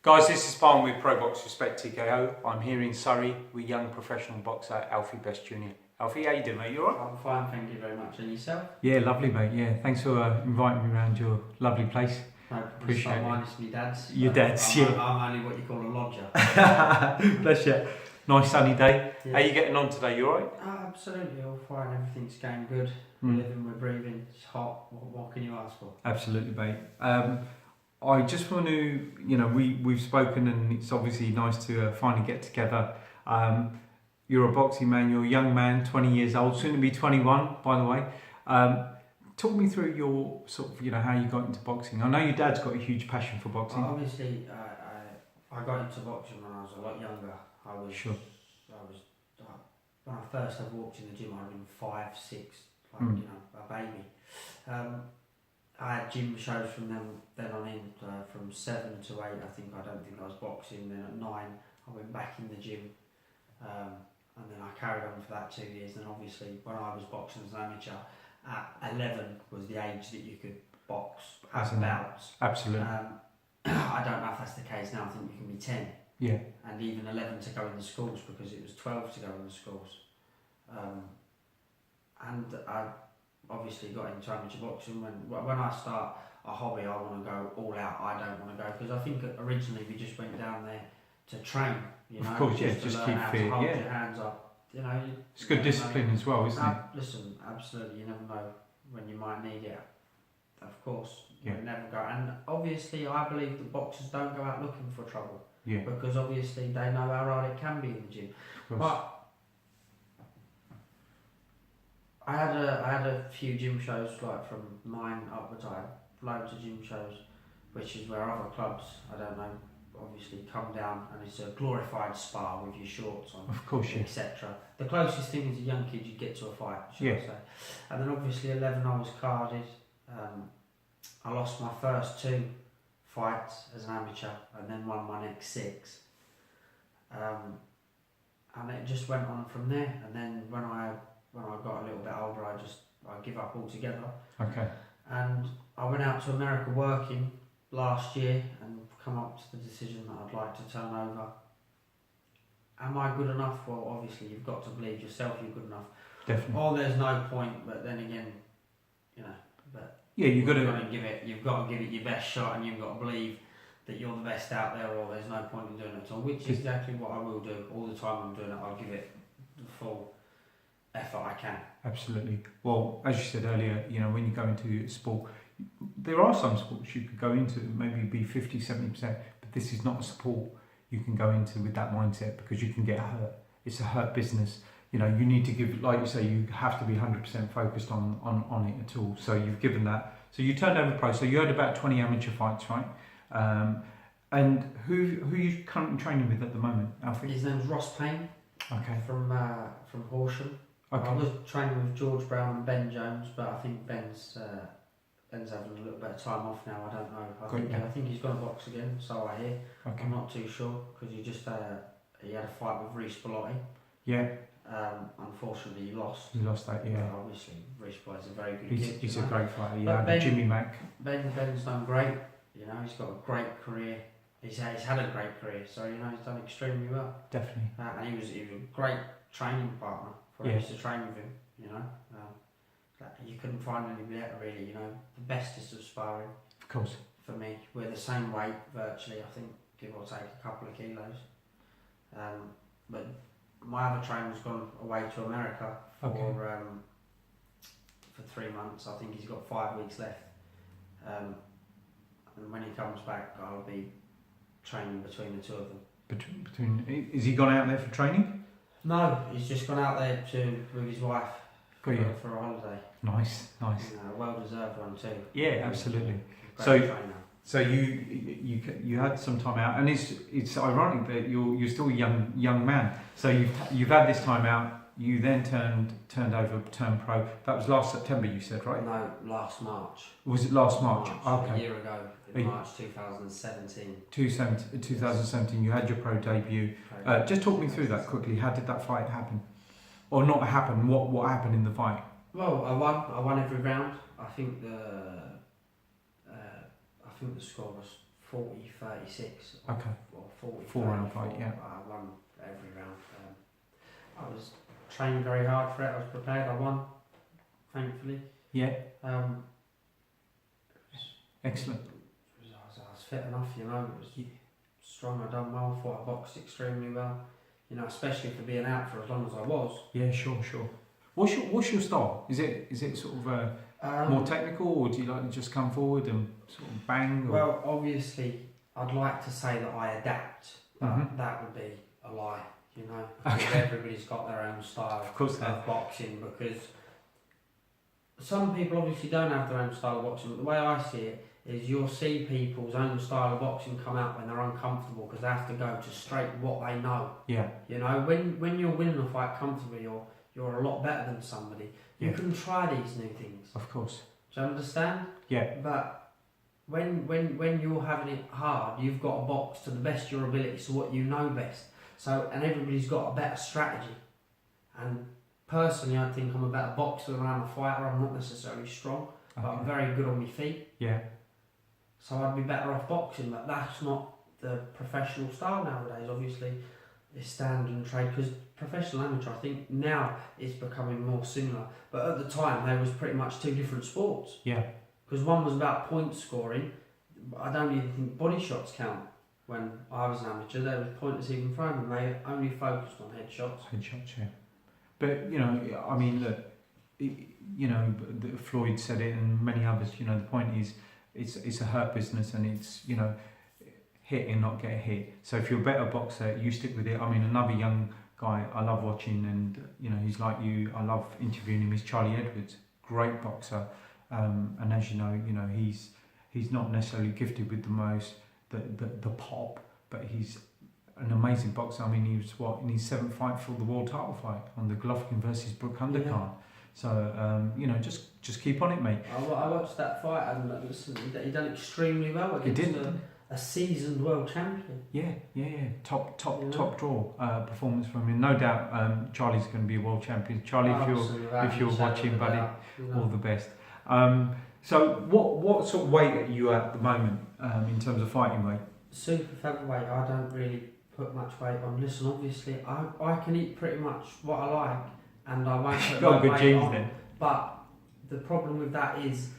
Guys, this is Barn with Pro Box Respect TKO. I'm here in Surrey with young professional boxer Alfie Best Jr. Alfie, how you doing, mate? You alright? I'm fine, thank you very much. And yourself? Yeah, lovely, mate. Yeah, thanks for inviting me around your lovely place. No, Appreciate it. minus my dad's. Your dad's, yeah. I'm only what you call a lodger. Bless you. Nice sunny day. Yeah. How you getting on today? You alright? Absolutely, all fine. Everything's going good. We're living, we're breathing. It's hot. What can you ask for? Absolutely, mate. I just want to, we've spoken and it's obviously nice to finally get together. You're a boxing man, you're a young man, 20 years old, soon to be 21, by the way. Talk me through your sort of, how you got into boxing. I know your dad's got a huge passion for boxing. Obviously, I got into boxing when I was a lot younger. Sure. When I first ever walked in the gym, I was 5, 6, a baby. I had gym shows from then on in, from 7 to 8. I don't think I was boxing. Then at 9, I went back in the gym, and then I carried on for that 2 years. And obviously, when I was boxing as an amateur, at 11 was the age that you could box as bouts. Absolutely. I don't know if that's the case now. I think you can be 10. Yeah. And even 11 to go in the schools, because it was 12 to go in the schools. And I obviously got into amateur boxing. When I start a hobby, I want to go all out. I don't want to go, because I think originally we just went down there to train, Of course, just keep to fit, hold your hands up. It's good discipline as well, isn't it? Listen, absolutely, you never know when you might need it. Of course, Yeah. you never go. And obviously, I believe that boxers don't go out looking for trouble. Yeah. Because obviously they know how hard it can be in the gym. But I had a few gym shows, like from 9 upwards. I had loads of gym shows, which is where other clubs, I don't know, obviously come down, and it's a glorified spa with your shorts on, of course, yeah. etc. The closest thing as a young kid you get to a fight, should I say. And then obviously 11 I was carded. I lost my first 2 fights as an amateur, and then won my next 6. And it just went on from there. And then when I got a little bit older, I give up altogether. Okay. And I went out to America working last year and come up to the decision that I'd like to turn over. Am I good enough? Well, obviously you've got to believe yourself you're good enough. Definitely. Or there's no point, but then again, but yeah, you've got to give it your best shot, and you've got to believe that you're the best out there, or there's no point in doing it at all, which is exactly what I will do. All the time I'm doing it, I'll give it the full effort I can. Absolutely. Well, as you said earlier, when you go into sport, there are some sports you could go into, maybe be 50, 70%, but this is not a sport you can go into with that mindset, because you can get hurt. It's a hurt business. You need to give, like you say, you have to be 100% focused on it at all. So you've given that. So you turned over pro. So you had about 20 amateur fights, right? And who are you currently training with at the moment, Alfie? His name's Ross Payne. Okay. From Horsham. Okay. I was training with George Brown and Ben Jones, but I think Ben's having a little bit of time off now. I don't know. I think he's going to box again, so I hear. Okay. I'm not too sure, because he had a fight with Reece Bellotti. Yeah. Unfortunately, he lost. He lost that, yeah. But obviously, Reece Bellotti is a very good kid. He's a great fighter. But Yeah, Jimmy Mack. Ben's done great. He's got a great career. He's had a great career, so he's done extremely well. Definitely. And he was a great training partner for us to train with him. You couldn't find any better, really. The bestest of sparring. Of course. For me, we're the same weight virtually. I think, give or take a couple of kilos. But my other trainer's gone away to America for 3 months. I think he's got 5 weeks left. And when he comes back, I'll be training between the 2 of them. Is he gone out there for training? No, he's just gone out there with his wife for a holiday. Nice. A well-deserved one too. Yeah, absolutely. Great trainer. So you had some time out, and it's ironic that you're still a young man. So you've had this time out. You then turned pro. That was last September, you said, right? No, last March. Was it last March? Okay. A year ago, in March 2017. 2017, you had your pro debut. Just talk me through that quickly. How did that fight happen? Or not happen? What happened in the fight? Well, I won every round. I think the score was 40, 36 Okay. or 40, 4-round 34. fight, yeah. I won every round. I was trained very hard for it. I was prepared. I won, thankfully. Yeah. Um, Excellent. I was fit enough, you know. It was strong. I done well. Thought I boxed extremely well. You know, especially for being out for as long as I was. Yeah, sure. What's your style? Is it sort of more technical, or do you like to just come forward and sort of bang? Or? Well, obviously, I'd like to say that I adapt, but that would be a lie, you know. Because everybody's got their own style of boxing. Because some people obviously don't have their own style of boxing, but the way I see it is you'll see people's own style of boxing come out when they're uncomfortable because they have to go to straight what they know. Yeah. You know, when you're winning a fight comfortably or you're a lot better than somebody, you can try these new things. Of course. Do you understand? Yeah. But when you're having it hard, you've got to box to the best of your ability, so what you know best. So, and everybody's got a better strategy. And personally, I think I'm a better boxer than I'm a fighter. I'm not necessarily strong, but I'm very good on my feet. Yeah. So I'd be better off boxing, but that's not the professional style nowadays. Obviously, it's stand and trade, because professional amateur, I think now is becoming more similar. But at the time, they was pretty much two different sports. Yeah. Because one was about point scoring. I don't even think body shots count. When I was an amateur, they was pointless even throwing them. They only focused on headshots. Headshots, yeah. But you know, I mean, look, you know, Floyd said it, and many others. You know, the point is, it's a hurt business, and it's, you know, hit and not get hit. So if you're a better boxer, you stick with it. I mean, another young guy I love watching, and you know, he's like you. I love interviewing him. Is Charlie Edwards, great boxer, and as you know, he's not necessarily gifted with the most the pop, but he's an amazing boxer. I mean, he was in his 7th fight for the world title fight on the Golovkin versus Brook undercard. Yeah. So you know, just keep on it, mate. I watched that fight, and listen, he done extremely well against a seasoned world champion. Yeah. Top draw performance from him. No doubt, Charlie's going to be a world champion. Charlie, if you're watching, buddy, all the best. So what sort of weight are you at the moment in terms of fighting weight? Super featherweight. I don't really put much weight on. Listen, obviously, I can eat pretty much what I like, and I won't put got good weight genes on. then. But the problem with that is,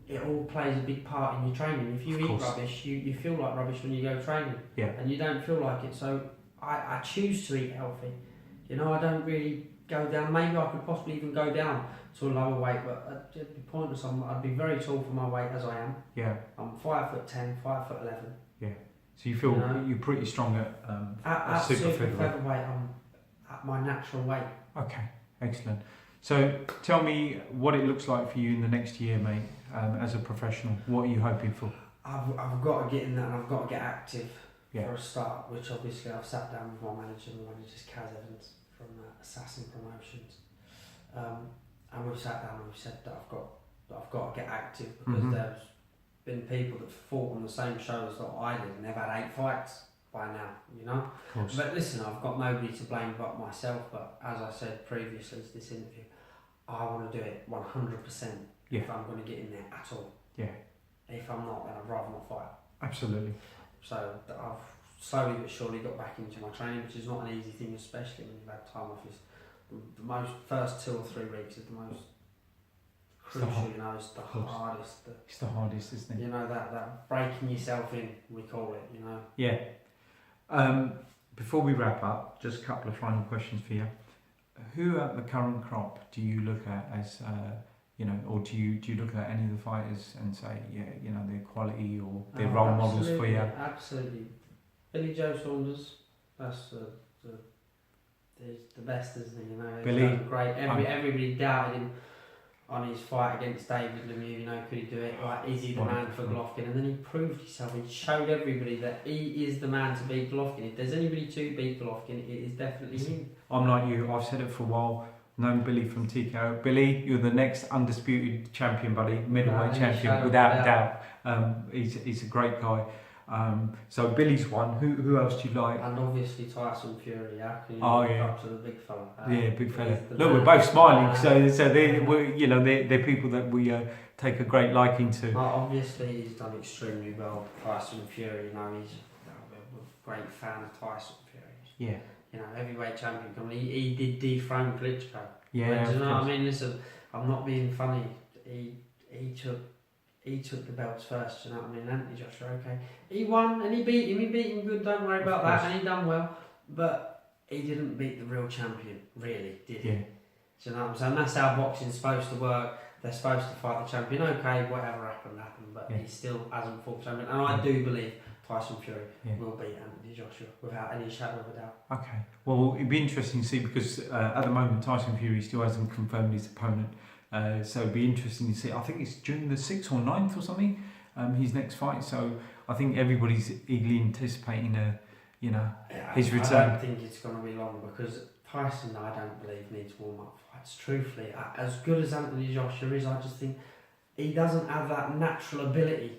it all plays a big part in your training. If you eat rubbish, you feel like rubbish when you go training. Yeah. And you don't feel like it. So I choose to eat healthy. You know, I don't really go down. Maybe I could possibly even go down to a lower weight, but it'd be pointless. I'd be very tall for my weight as I am. Yeah. I'm 5'10", 5'11". Yeah. So you feel you're pretty strong at super featherweight. I'm at my natural weight. Okay, excellent. So tell me what it looks like for you in the next year, mate, as a professional. What are you hoping for? I've got to get in there, and I've got to get active for a start, which obviously I've sat down with my manager. My manager's Kaz Evans from Assassin Promotions. And we've sat down and we've said that I've got to get active, because there's been people that fought on the same shows that I did, and they've had 8 fights by now, you know. But listen, I've got nobody to blame but myself. But as I said previously to this interview, I want to do it 100% if I'm going to get in there at all. Yeah. If I'm not, then I'd rather not fight. Absolutely. So I've slowly but surely got back into my training, which is not an easy thing, especially when you've had time off. The first 2 or 3 weeks is the most crucial, you know, it's the hardest. It's the hardest, isn't it? You know, that breaking yourself in, we call it, you know. Yeah. Before we wrap up, just a couple of final questions for you. Who at the current crop do you look at as, you know, or do you look at any of the fighters and say, yeah, you know, their quality or their role models for you? Absolutely. Billy Joe Saunders, that's the best, isn't he? You know, Billy, great. Everybody doubted him on his fight against David Lemieux. You know, could he do it? Like, is he the man for Golovkin? And then he proved himself. He showed everybody that he is the man to beat Golovkin. If there's anybody to beat Golovkin, it is definitely him. I'm like you. I've said it for a while. Known Billy from TKO. Billy, you're the next undisputed champion, buddy. Middleweight champion, without doubt. He's a great guy. So Billy's one. Who else do you like? And obviously Tyson Fury. How can you Oh, look yeah. up to the big fella? Yeah, big fella. he's the Look, we're man. both smiling, so they're people that we take a great liking to. Well, obviously he's done extremely well. Tyson Fury, he's a great fan of Tyson Fury. Yeah. Heavyweight champion. He did dethrone Klitschko. Yeah. Do you know what I mean? Listen, I'm not being funny. He took the belts first. Do you know what I mean? Anthony Joshua, okay. He won and he beat him. He beat him good. Don't worry about that. And he done well, but he didn't beat the real champion, really, did he? Yeah. Do you know what I'm saying? That's how boxing's supposed to work. They're supposed to fight the champion. Okay, whatever happened, but he still hasn't fought the champion. And I do believe Tyson Fury will beat Anthony Joshua without any shadow of a doubt. Okay. Well, it'd be interesting to see because at the moment Tyson Fury still hasn't confirmed his opponent. So it'd be interesting to see. I think it's June the 6th or 9th or something. His next fight. So I think everybody's eagerly anticipating his return. I don't think it's going to be long because Tyson, I don't believe, needs warm-up fights. Truthfully, as good as Anthony Joshua is, I just think he doesn't have that natural ability.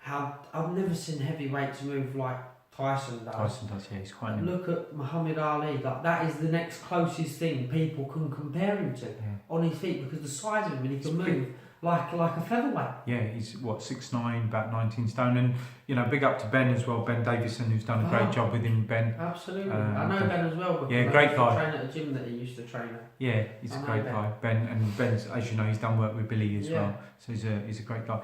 I've never seen heavyweights move like Tyson does. Tyson does, yeah, he's quite new. Look at Muhammad Ali. That is the next closest thing people can compare him to on his feet because the size of him and he can move like a featherweight. Yeah, he's 6'9", about 19 stone, and big up to Ben as well, Ben Davison, who's done a great job with him. Ben, absolutely. I know Ben as well. Because great guy. Train at a gym that he used to train at. Yeah, he's a great guy. Ben, and Ben's, as you know, he's done work with Billy as well, so he's a great guy.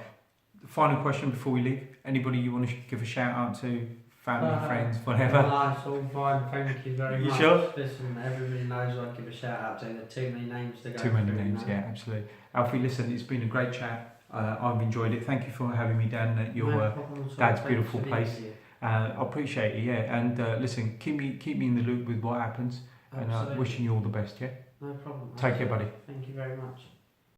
Final question before we leave: anybody you want to give a shout out to? Family, friends, whatever. No, it's all fine. Thank you very much. You sure? Listen, everybody knows I'd give a shout out to. There are too many names to go Too many through, names, yeah, absolutely. Alfie, listen, it's been a great chat. I've enjoyed it. Thank you for having me down at your dad's beautiful place. I appreciate it, yeah. And listen, keep me in the loop with what happens. Absolutely. And wishing you all the best, yeah? No problem. Take care, buddy. Thank you very much.